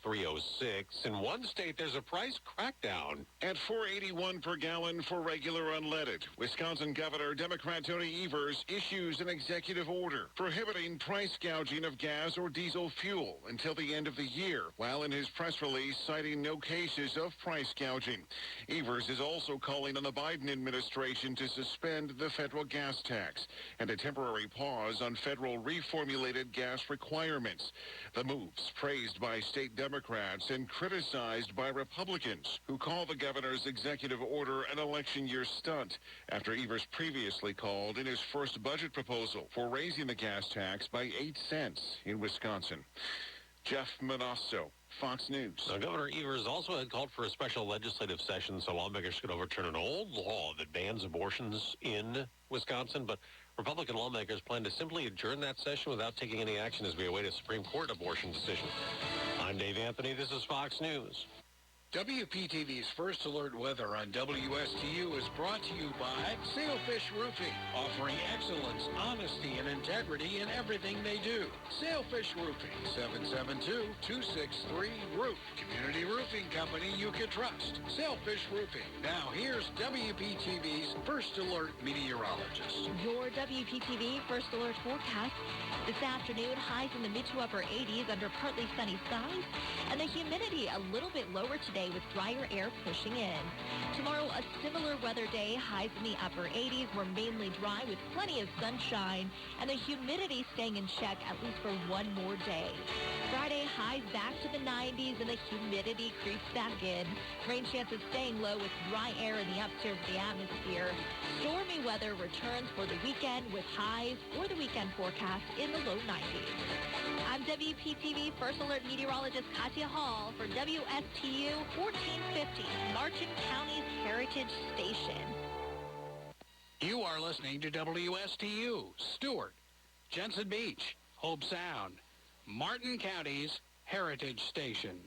$3.06. In one state, there's a price crackdown. At $4.81 per gallon for regular unleaded, Wisconsin Governor Democrat Tony Evers issues an executive order prohibiting price gouging of gas or diesel fuel until the end of the year, while in his press release citing no cases of price gouging. Evers is also calling on the Biden administration to suspend the federal gas tax and a temporary pause on federal reformulated gas requirements. The moves praised by state Democrats and criticized by Republicans, who call the governor's executive order an election year stunt after Evers previously called in his first budget proposal for raising the gas tax by 8 cents in Wisconsin. Jeff Manasso, Fox News. Now, Governor Evers also had called for a special legislative session so lawmakers could overturn an old law that bans abortions in Wisconsin, but Republican lawmakers plan to simply adjourn that session without taking any action as we await a Supreme Court abortion decision. I'm Dave Anthony. This is Fox News. WPTV's First Alert Weather on WSTU is brought to you by Sailfish Roofing, offering excellence, honesty, and integrity in everything they do. Sailfish Roofing, 772-263-ROOF. Community roofing company you can trust. Sailfish Roofing. Now here's WPTV's First Alert meteorologist. Your WPTV First Alert forecast. This afternoon, highs in the mid to upper 80s under partly sunny skies, and the humidity a little bit lower today with drier air pushing in. Tomorrow, a similar weather day, highs in the upper 80s. We're mainly dry with plenty of sunshine, and the humidity staying in check at least for one more day. Friday, highs back to the 90s, and the humidity creeps back in. Rain chances staying low with dry air in the upper of the atmosphere. Stormy weather returns for the weekend with highs for the weekend forecast in the low 90s. I'm WPTV First Alert meteorologist Katya Hall for WSTU 1450, Martin County's Heritage Station. You are listening to WSTU, Stewart, Jensen Beach, Hope Sound, Martin County's Heritage Station.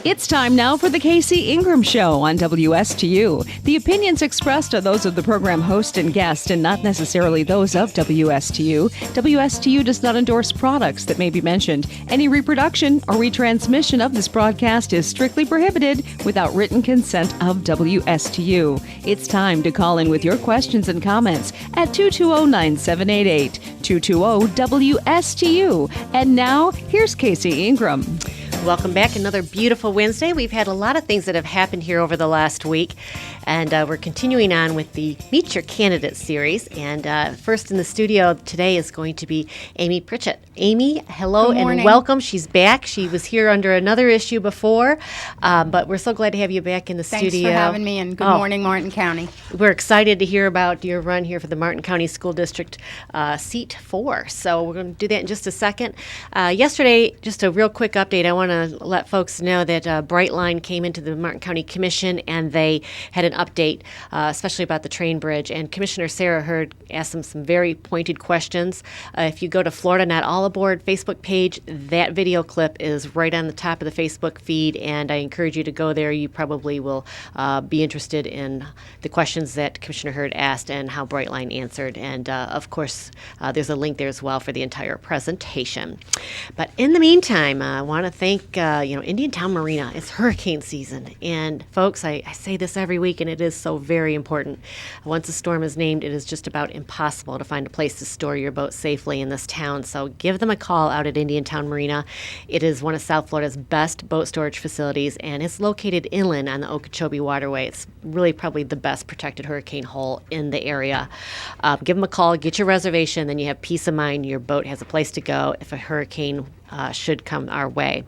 It's time now for the Casey Ingram Show on WSTU. The opinions expressed are those of the program host and guest and not necessarily those of WSTU. WSTU does not endorse products that may be mentioned. Any reproduction or retransmission of this broadcast is strictly prohibited without written consent of WSTU. It's time to call in with your questions and comments at 220-9788, 220-WSTU. And now, here's Casey Ingram. Welcome back. Another beautiful Wednesday. We've had a lot of things that have happened here over the last week, and we're continuing on with the Meet Your Candidate series. And first in the studio today is going to be Amy Pritchett. Amy, hello and welcome. She's back. She was here under another issue before, but we're so glad to have you back in the studio. Thanks for having me, and good morning, Martin County. We're excited to hear about your run here for the Martin County School District Seat 4. So we're going to do that in just a second. Yesterday, just a real quick update. I want to let folks know that Brightline came into the Martin County Commission and they had an update, especially about the train bridge. And Commissioner Sarah Hurd asked them some very pointed questions. If you go to Florida Not All Aboard Facebook page, that video clip is right on the top of the Facebook feed, and I encourage you to go there. You probably will be interested in the questions that Commissioner Hurd asked and how Brightline answered. And of course, there's a link there as well for the entire presentation. But in the meantime, I want to thank Indiantown Marina. It's hurricane season, and folks, I say this every week, and it is so very important. Once a storm is named, it is just about impossible to find a place to store your boat safely in this town. So give them a call out at Indiantown Marina. It is one of South Florida's best boat storage facilities, and it's located inland on the Okeechobee Waterway. It's really probably the best protected hurricane hole in the area. Give them a call, get your reservation, then you have peace of mind. Your boat has a place to go if a hurricane should come our way.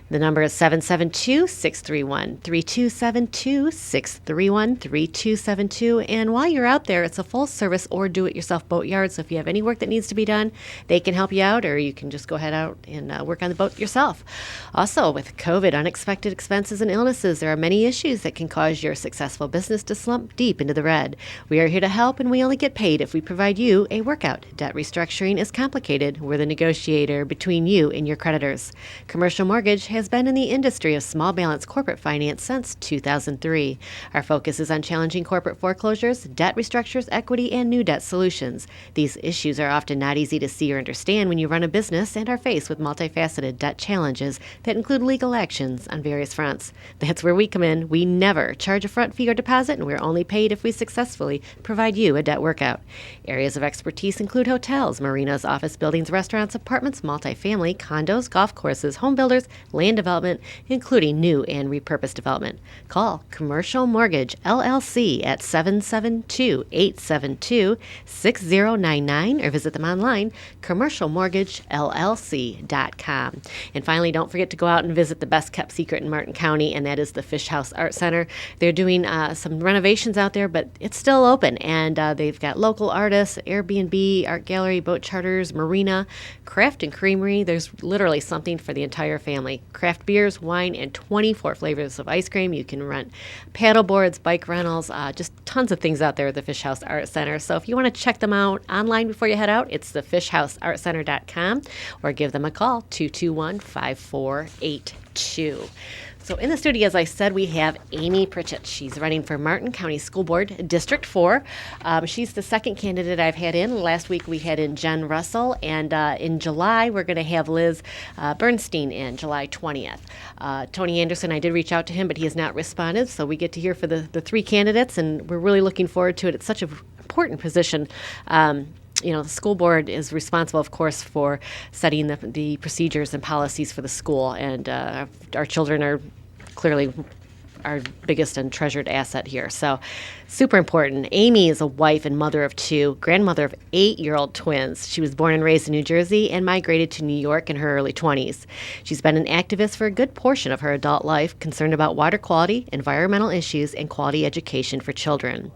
The number is 772-631-3272, 631-3272. And while you're out there, it's a full-service or do-it-yourself boat yard. So if you have any work that needs to be done, they can help you out, or you can just go head out and work on the boat yourself. Also, with COVID, unexpected expenses, and illnesses, there are many issues that can cause your successful business to slump deep into the red. We are here to help, and we only get paid if we provide you a workout. Debt restructuring is complicated. We're the negotiator between you and your your creditors. Commercial Mortgage has been in the industry of small balance corporate finance since 2003. Our focus is on challenging corporate foreclosures, debt restructures, equity, and new debt solutions. These issues are often not easy to see or understand when you run a business and are faced with multifaceted debt challenges that include legal actions on various fronts. That's where we come in. We never charge a front fee or deposit, and we're only paid if we successfully provide you a debt workout. Areas of expertise include hotels, marinas, office buildings, restaurants, apartments, multifamily, condos, golf courses, home builders, land development, including new and repurposed development. Call Commercial Mortgage LLC at 772-872-6099 or visit them online, commercialmortgagellc.com. And finally, don't forget to go out and visit the best kept secret in Martin County, and that is the Fish House Art Center. They're doing some renovations out there, but it's still open, and they've got local artists, Airbnb, art gallery, boat charters, marina, craft and creamery. There's literally something for the entire family. Craft beers, wine, and 24 flavors of ice cream. You can rent paddle boards, bike rentals, just tons of things out there at the Fish House Art Center. So if you want to check them out online before you head out, it's thefishhouseartcenter.com or give them a call, 221-5482. So in the studio, as I said, we have Amy Pritchett. She's running for Martin County School Board District 4. She's the second candidate I've had in. Last week we had in Jen Russell, and in July we're going to have Liz Bernstein in, July 20th. Tony Anderson, I did reach out to him, but he has not responded, so we get to hear for the three candidates, and we're really looking forward to it. It's such an important position. The school board is responsible, of course, for setting the procedures and policies for the school, and our children are clearly our biggest and treasured asset here. So super important. Amy is a wife and mother of two, grandmother of 8-year-old twins. She was born and raised in New Jersey and migrated to New York in her early 20s. She's been an activist for a good portion of her adult life, concerned about water quality, environmental issues, and quality education for children.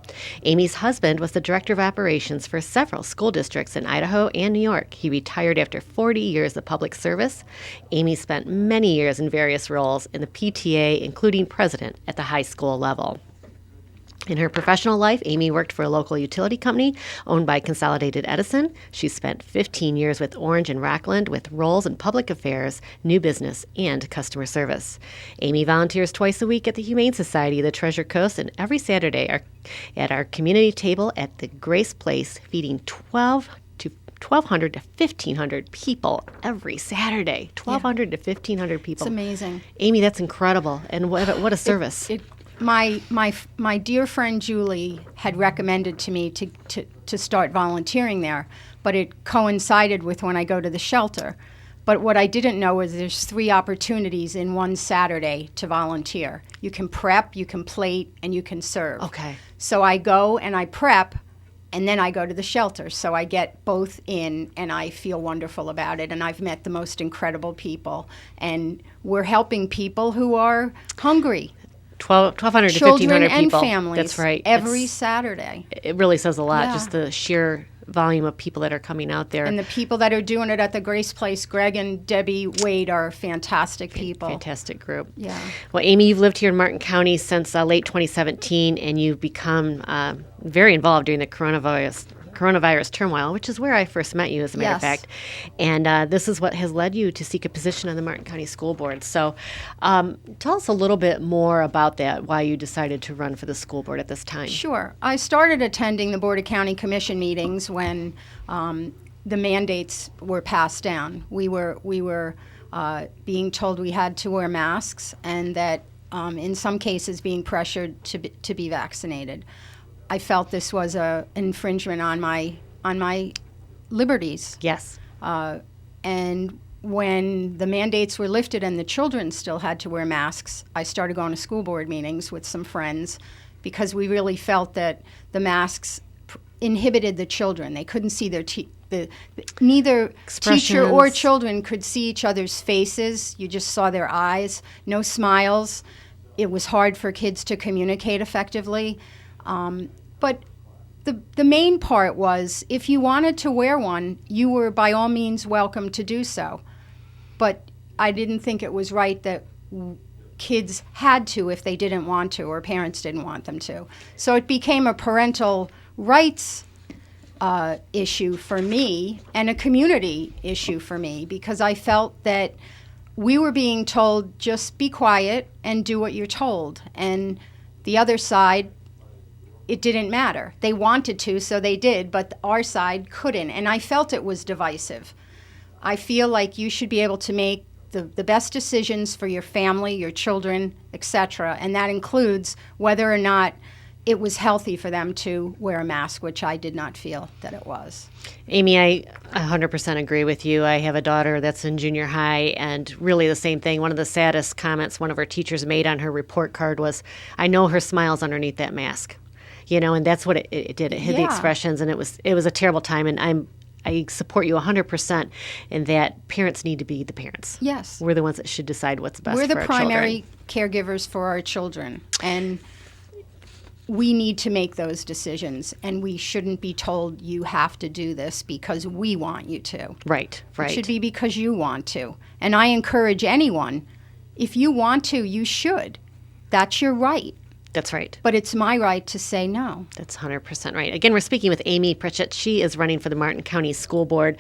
Amy's husband was the director of operations for several school districts in Idaho and New York. He retired after 40 years of public service. Amy spent many years in various roles in the PTA, including president at the high school level. In her professional life, Amy worked for a local utility company owned by Consolidated Edison. She spent 15 years with Orange and Rockland with roles in public affairs, new business, and customer service. Amy volunteers twice a week at the Humane Society of the Treasure Coast and every Saturday at our community table at the Grace Place, feeding 1,200 to 1,500 people every Saturday. 1,200 to 1,500 people. It's amazing. Amy, that's incredible. And what a service. My dear friend Julie had recommended to me to start volunteering there, but it coincided with when I go to the shelter. But what I didn't know is there's 3 opportunities in one Saturday to volunteer. You can prep, you can plate, and you can serve. Okay. So I go and I prep, and then I go to the shelter. So I get both in, and I feel wonderful about it. And I've met the most incredible people. And we're helping people who are hungry. 1,200 to Children 1,500 and people. families. That's right. Every Saturday. It really says a lot, Yeah. just the sheer volume of people that are coming out there. And the people that are doing it at the Grace Place, Greg and Debbie Wade, are fantastic people. Fantastic group. Yeah. Well, Amy, you've lived here in Martin County since late 2017, and you've become very involved during the coronavirus turmoil, which is where I first met you, as a matter of Yes. fact. And this is what has led you to seek a position on the Martin County School Board. So tell us a little bit more about that, why you decided to run for the school board at this time. Sure. I started attending the Board of County Commission meetings when the mandates were passed down. We were being told we had to wear masks, and that in some cases being pressured to be vaccinated. I felt this was an infringement on my liberties. Yes. And when the mandates were lifted and the children still had to wear masks, I started going to school board meetings with some friends because we really felt that the masks inhibited the children. They couldn't see their neither teacher or children could see each other's faces. You just saw their eyes, no smiles. It was hard for kids to communicate effectively. But the main part was, if you wanted to wear one, you were by all means welcome to do so. But I didn't think it was right that kids had to if they didn't want to, or parents didn't want them to. So it became a parental rights issue for me and a community issue for me, because I felt that we were being told, just be quiet and do what you're told. And the other side, it didn't matter. They wanted to, so they did, but our side couldn't. And I felt it was divisive. I feel like you should be able to make the best decisions for your family, your children, etc. And that includes whether or not it was healthy for them to wear a mask, which I did not feel that it was. Amy, I 100% agree with you. I have a daughter that's in junior high, and really the same thing. One of the saddest comments one of her teachers made on her report card was, "I know her smile's underneath that mask." And that's what it did. It hid the expressions, and it was a terrible time. And I support you 100% in that parents need to be the parents. Yes. We're the ones that should decide what's best for our children. We're the primary caregivers for our children, and we need to make those decisions, and we shouldn't be told you have to do this because we want you to. Right. It should be because you want to. And I encourage anyone, if you want to, you should. That's your right. That's right. But it's my right to say no. That's 100% right. Again, we're speaking with Amy Pritchett. She is running for the Martin County School Board,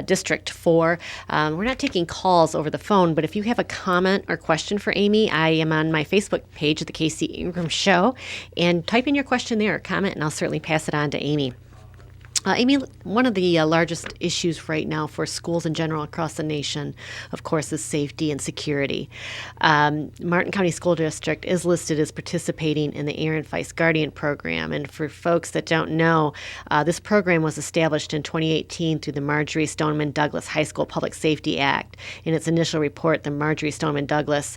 District 4. We're not taking calls over the phone, but if you have a comment or question for Amy, I am on my Facebook page, The Casey Ingram Show, and type in your question there or comment, and I'll certainly pass it on to Amy. Amy, one of the largest issues right now for schools in general across the nation, of course, is safety and security. Martin County School District is listed as participating in the Aaron Feist Guardian Program. And for folks that don't know, this program was established in 2018 through the Marjorie Stoneman Douglas High School Public Safety Act. In its initial report, the Marjorie Stoneman Douglas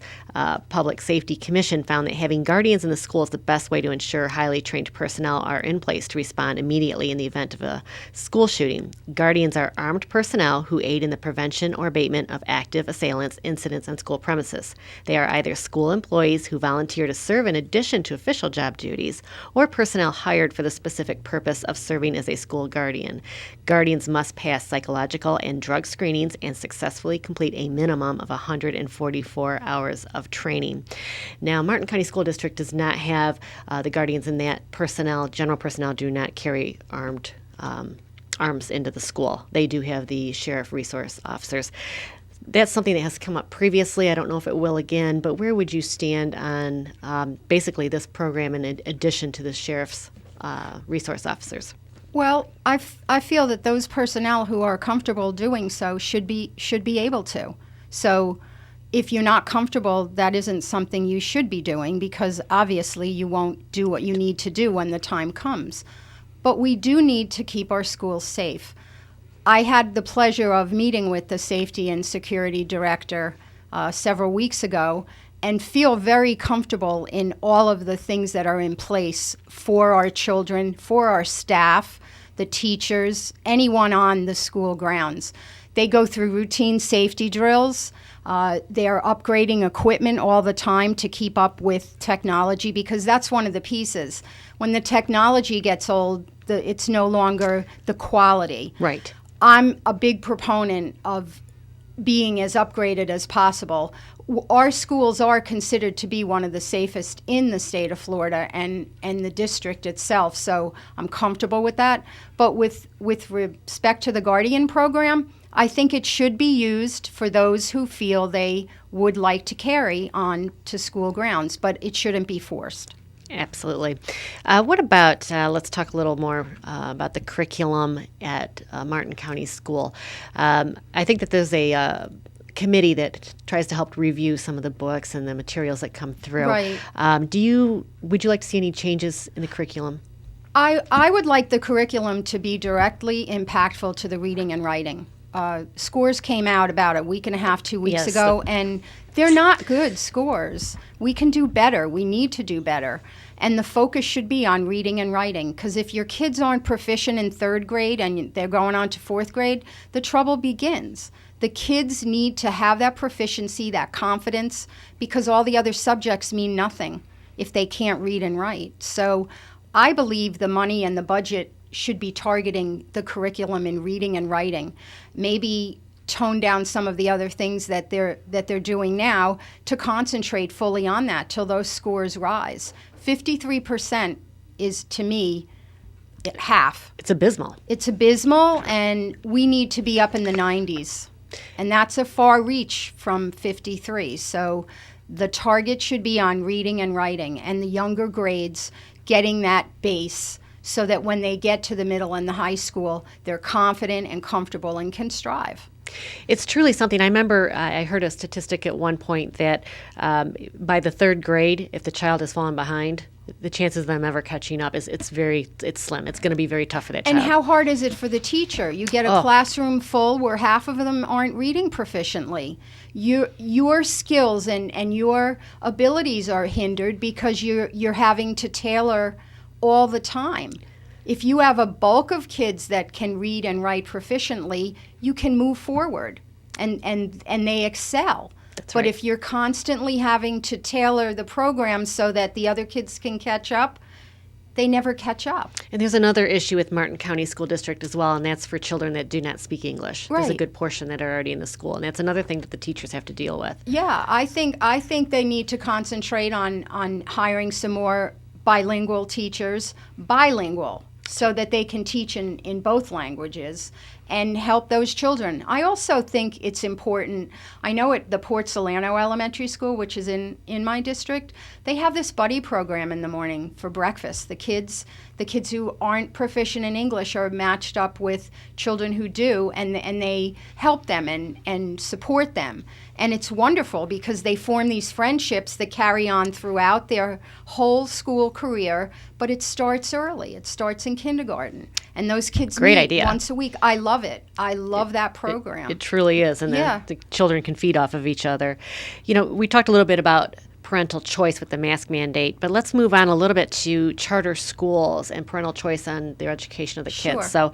Public Safety Commission found that having guardians in the school is the best way to ensure highly trained personnel are in place to respond immediately in the event of a school shooting. Guardians are armed personnel who aid in the prevention or abatement of active assailants incidents on school premises. They are either school employees who volunteer to serve in addition to official job duties, or personnel hired for the specific purpose of serving as a school guardian. Guardians must pass psychological and drug screenings and successfully complete a minimum of 144 hours of training. Now, Martin County School District does not have the guardians in that general personnel do not carry arms into the school. They do have the sheriff resource officers. That's something that has come up previously. I don't know if it will again, but where would you stand on basically this program in addition to the sheriff's resource officers? Well, I feel that those personnel who are comfortable doing so should be able to. So if you're not comfortable, that isn't something you should be doing, because obviously you won't do what you need to do when the time comes. But we do need to keep our schools safe. I had the pleasure of meeting with the safety and security director several weeks ago, and feel very comfortable in all of the things that are in place for our children, for our staff, the teachers, anyone on the school grounds. They go through routine safety drills. They are upgrading equipment all the time to keep up with technology, because that's one of the pieces. When the technology gets old, it's no longer the quality. Right. I'm a big proponent of being as upgraded as possible. Our schools are considered to be one of the safest in the state of Florida and the district itself, so I'm comfortable with that. But with respect to the Guardian program, I think it should be used for those who feel they would like to carry on to school grounds, but it shouldn't be forced. Absolutely. What about, let's talk a little more about the curriculum at Martin County School. I think that there's a committee that tries to help review some of the books and the materials that come through. Right. Would you like to see any changes in the curriculum? I would like the curriculum to be directly impactful to the reading and writing. Scores came out about a week and a half, 2 weeks ago, and they're not good scores. We can do better. We need to do better. And the focus should be on reading and writing, because if your kids aren't proficient in third grade and they're going on to fourth grade, the trouble begins. The kids need to have that proficiency, that confidence, because all the other subjects mean nothing if they can't read and write. So I believe the money and the budget should be targeting the curriculum in reading and writing. Maybe tone down some of the other things that they're doing now to concentrate fully on that till those scores rise. 53% is, to me, half. It's abysmal. It's abysmal, and we need to be up in the 90s. And that's a far reach from 53. So the target should be on reading and writing, and the younger grades getting that base so that when they get to the middle and the high school, they're confident and comfortable and can strive. It's truly something. I remember I heard a statistic at one point that by the third grade, if the child has fallen behind, the chances of them ever catching up it's slim. It's going to be very tough for that child. And how hard is it for the teacher? You get a classroom full where half of them aren't reading proficiently. Your skills and your abilities are hindered because you're having to tailor all the time. If you have a bulk of kids that can read and write proficiently, you can move forward and they excel. That's but right. if you're constantly having to tailor the program so that the other kids can catch up, they never catch up. And there's another issue with Martin County School District as well, and that's for children that do not speak English. Right. There's a good portion that are already in the school, and that's another thing that the teachers have to deal with. Yeah, I think they need to concentrate on hiring some more bilingual teachers, so that they can teach in both languages and help those children. I also think it's important, I know at the Port Solano Elementary School, which is in my district, they have this buddy program in the morning for breakfast. The kids who aren't proficient in English are matched up with children who do, and they help them and support them. And it's wonderful because they form these friendships that carry on throughout their whole school career, but it starts early. It starts in kindergarten. And those kids Great meet idea. once a week. I love it. I love that program. It truly is, and Yeah. the children can feed off of each other. You know, we talked a little bit about parental choice with the mask mandate, but let's move on a little bit to charter schools and parental choice on their education of the Sure. kids. So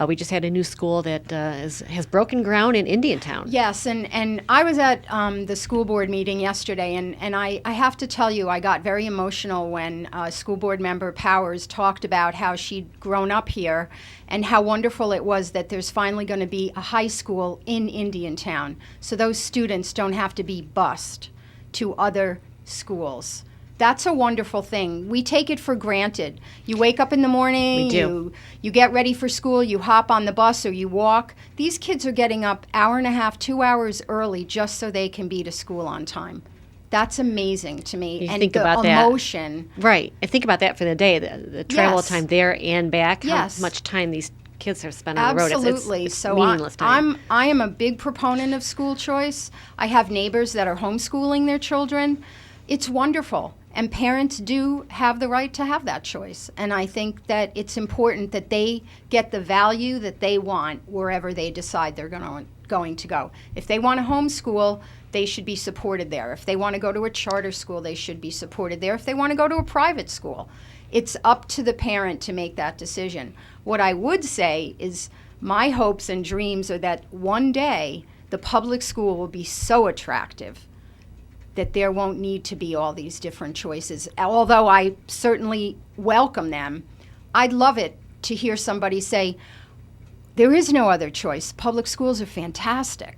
we just had a new school that has broken ground in Indiantown. Yes, and I was at the school board meeting yesterday, and I have to tell you, I got very emotional when school board member Powers talked about how she'd grown up here and how wonderful it was that there's finally going to be a high school in Indiantown, so those students don't have to be bused to other schools. That's a wonderful thing. We take it for granted. You wake up in the morning, We do. you get ready for school, you hop on the bus or you walk. These kids are getting up hour and a half, 2 hours early just so they can be to school on time. That's amazing to me. You and think the about that. emotion. Right. And think about that for the day, the travel Yes. time there and back, Yes. how much time these kids are spending on the road. Absolutely. It's So meaningless time. I am a big proponent of school choice. I have neighbors that are homeschooling their children. It's wonderful. And parents do have the right to have that choice. And I think that it's important that they get the value that they want wherever they decide they're going to go. If they want to homeschool, they should be supported there. If they want to go to a charter school, they should be supported there. If they want to go to a private school, it's up to the parent to make that decision. What I would say is my hopes and dreams are that one day the public school will be so attractive that there won't need to be all these different choices. Although I certainly welcome them, I'd love it to hear somebody say, there is no other choice. Public schools are fantastic.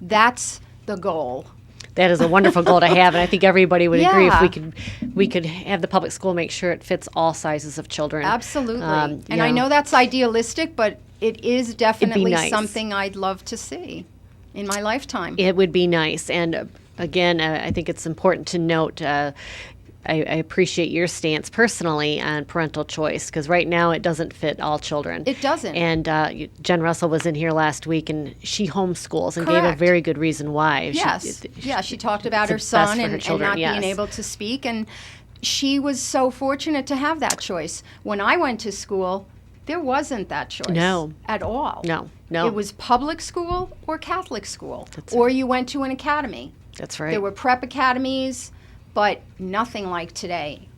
That's the goal. That is a wonderful goal to have, and I think everybody would agree if Yeah. we could have the public school make sure it fits all sizes of children. Absolutely. You And I know that's idealistic, but it is definitely nice. something I'd love to see in my lifetime. It would be nice. And again, I think it's important to note, I appreciate your stance personally on parental choice, because right now it doesn't fit all children. It doesn't. And Jen Russell was in here last week, and she homeschools and gave a Correct. very good reason why. Yes. She talked about it's her the best son for her and children, not yes. being able to speak. And she was so fortunate to have that choice. When I went to school, there wasn't that choice No. at all. No. It was public school or Catholic school. Or you went to an academy. That's right. There were prep academies, but nothing like today.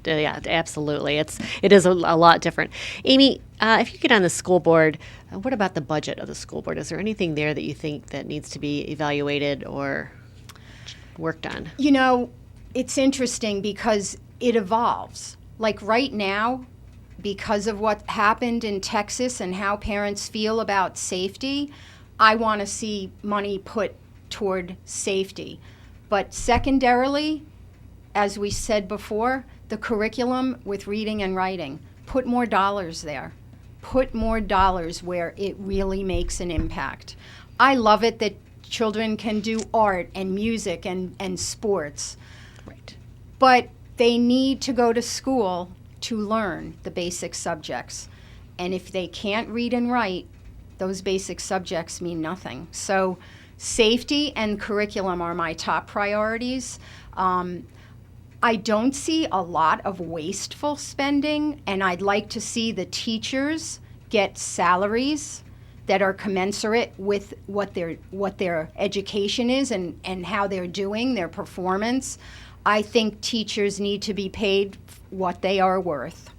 Yeah, absolutely. It is a lot different. Amy, if you get on the school board, what about the budget of the school board? Is there anything there that you think that needs to be evaluated or worked on? You know, it's interesting because it evolves. Like right now, because of what happened in Texas and how parents feel about safety, I want to see money put toward safety. But secondarily, as we said before, the curriculum with reading and writing. put more dollars there. Put more dollars where it really makes an impact. I love it that children can do art and music and sports. Right. But they need to go to school to learn the basic subjects. And if they can't read and write, those basic subjects mean nothing. So safety and curriculum are my top priorities. I don't see a lot of wasteful spending, and I'd like to see the teachers get salaries that are commensurate with what their education is and how they're doing, their performance. I think teachers need to be paid what they are worth.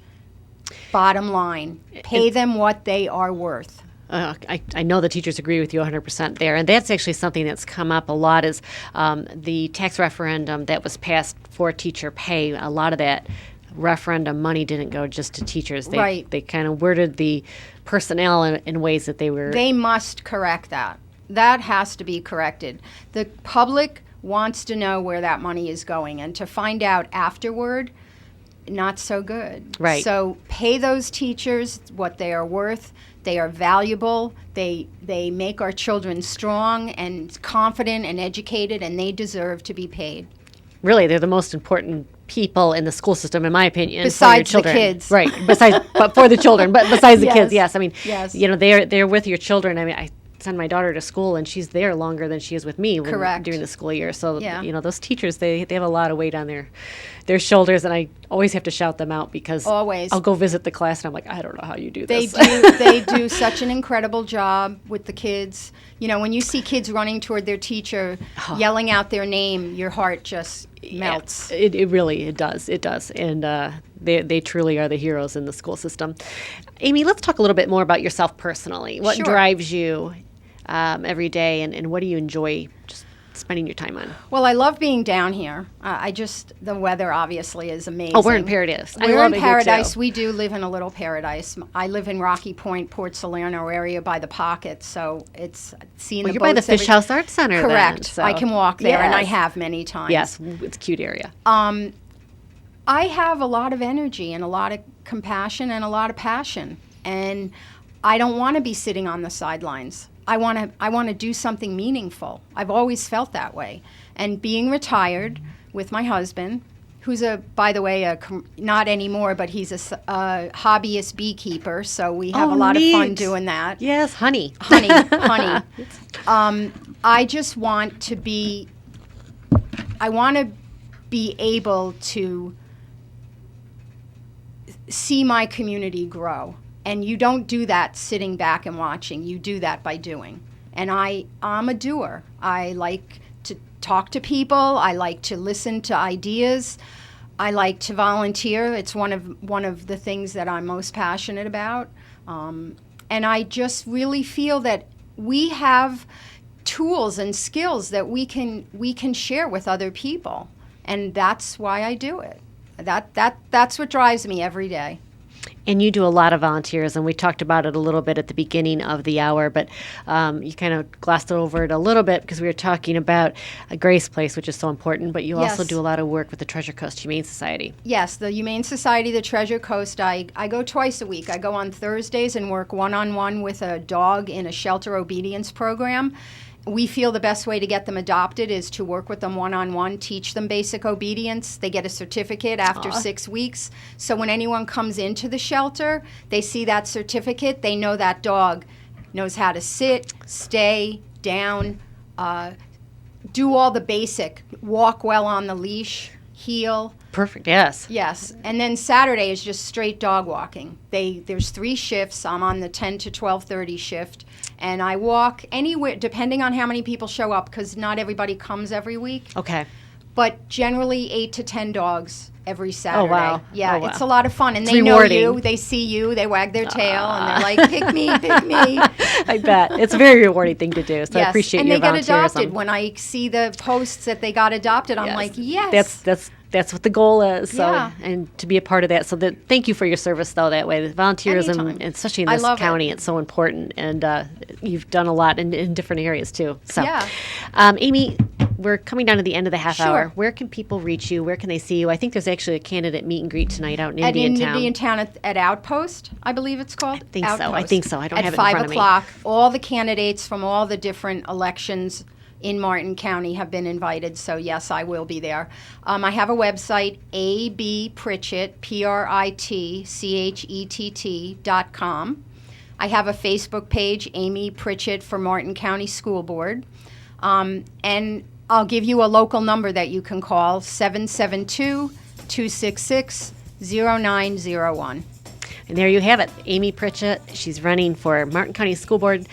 Bottom line, pay them what they are worth. I know the teachers agree with you 100% there, and that's actually something that's come up a lot is the tax referendum that was passed for teacher pay. A lot of that referendum money didn't go just to teachers. Right. They kind of worded the personnel in ways that they were... They must correct that. That has to be corrected. The public wants to know where that money is going, and to find out afterward, not so good. Right. So pay those teachers what they are worth. They are valuable. They make our children strong and confident and educated, and they deserve to be paid. Really, they're the most important people in the school system, in my opinion. Besides for your the children. kids. Right. But for the children. But besides the kids, yes. I mean, Yes. They're with your children. I mean, I send my daughter to school, and she's there longer than she is with me Correct. during the school year. So, Yeah. Those teachers, they have a lot of weight on their shoulders, and I always have to shout them out because Always. I'll go visit the class, and I'm like, I don't know how you do They this. they do such an incredible job with the kids. When you see kids running toward their teacher, yelling out their name, your heart just melts. Yeah, it really does. It does. And they truly are the heroes in the school system. Amy, let's talk a little bit more about yourself personally. What Sure. drives you every day, and what do you enjoy just spending your time on? Well, I love being down here. The weather obviously is amazing. Oh, we're in Paradise. I We're love in it here, too. Paradise. We do live in a little paradise. I live in Rocky Point, Port Salerno area by the Pocket, so it's seeing Well, the you're by the boats every- Fish House Arts Center. Correct. Then, so. I can walk there, and I Yes. have many times. Yes, it's a cute area. I have a lot of energy and a lot of compassion and a lot of passion, and I don't want to be sitting on the sidelines. I want to do something meaningful. I've always felt that way. And being retired with my husband, who's by the way, not anymore, but he's a hobbyist beekeeper, so we have a lot of fun neat. doing that. Yes, honey. Honey. I just want to be able to see my community grow. And you don't do that sitting back and watching. You do that by doing. And I'm a doer. I like to talk to people. I like to listen to ideas. I like to volunteer. It's one of the things that I'm most passionate about. And I just really feel that we have tools and skills that we can share with other people. And that's why I do it. That's what drives me every day. And you do a lot of volunteers, and we talked about it a little bit at the beginning of the hour, but you kind of glossed over it a little bit because we were talking about Grace Place, which is so important, but you also Yes. do a lot of work with the Treasure Coast Humane Society. Yes, the Humane Society, the Treasure Coast, I go twice a week. I go on Thursdays and work one-on-one with a dog in a shelter obedience program. We feel the best way to get them adopted is to work with them one-on-one, teach them basic obedience. They get a certificate after 6 weeks. So when anyone comes into the shelter, they see that certificate. They know that dog knows how to sit, stay, down, do all the basic, walk well on the leash, heel. Perfect, yes. Yes, and then Saturday is just straight dog walking. There's 3 shifts. I'm on the 10 to 12:30 shift, and I walk anywhere, depending on how many people show up, because not everybody comes every week. Okay. But generally 8 to 10 dogs every Saturday. wow. Yeah, Oh, wow. it's a lot of fun, and It's they rewarding. know you. They see you. They wag their tail, and they're like, "Pick me, pick me." I bet. It's a very rewarding thing to do, so I appreciate and your they get volunteerism. adopted. When I see the posts that they got adopted, I'm Yes. like, yes. That's what the goal is. So, Yeah. and to be a part of that. So thank you for your service, though. That way, the volunteerism, Anytime. especially in I this love it. county, it's so important. And you've done a lot in different areas too. So, Yeah. Amy, we're coming down to the end of the half Sure. hour. Where can people reach you? Where can they see you? I think there's actually a candidate meet and greet tonight out in At Indiantown. Indiantown at Outpost, I believe it's called. I think so. I don't at have it in 5 front of me. o'clock. All the candidates from all the different elections in Martin County have been invited, so yes, I will be there. I have a website, abpritchett, PRITCHETT.com. I have a Facebook page, Amy Pritchett for Martin County School Board. And I'll give you a local number that you can call, 772-266-0901. And there you have it, Amy Pritchett. She's running for Martin County School Board,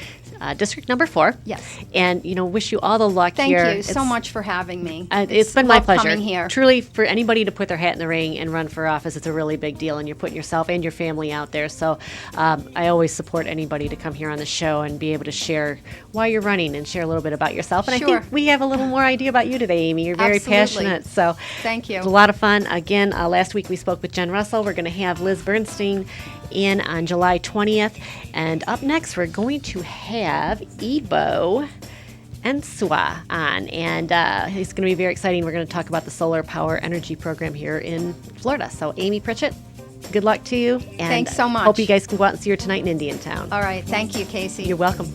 District number 4. Yes. And, wish you all the luck Thank here. you so much for having me. It's been my love pleasure. coming here. Truly, for anybody to put their hat in the ring and run for office, it's a really big deal, and you're putting yourself and your family out there. So I always support anybody to come here on the show and be able to share why you're running and share a little bit about yourself. And Sure. I think we have a little more idea about you today, Amy. You're very Absolutely. passionate. So Thank you. It was a lot of fun. Again, last week we spoke with Jen Russell. We're going to have Liz Bernstein in on July 20th. And up next, we're going to have Ebo and Sua on, and it's going to be very exciting. We're going to talk about the solar power energy program here in Florida. So, Amy Pritchett, good luck to you. And Thanks so much. Hope you guys can go out and see her tonight in Indiantown. All right. Thank you, Casey. You're welcome.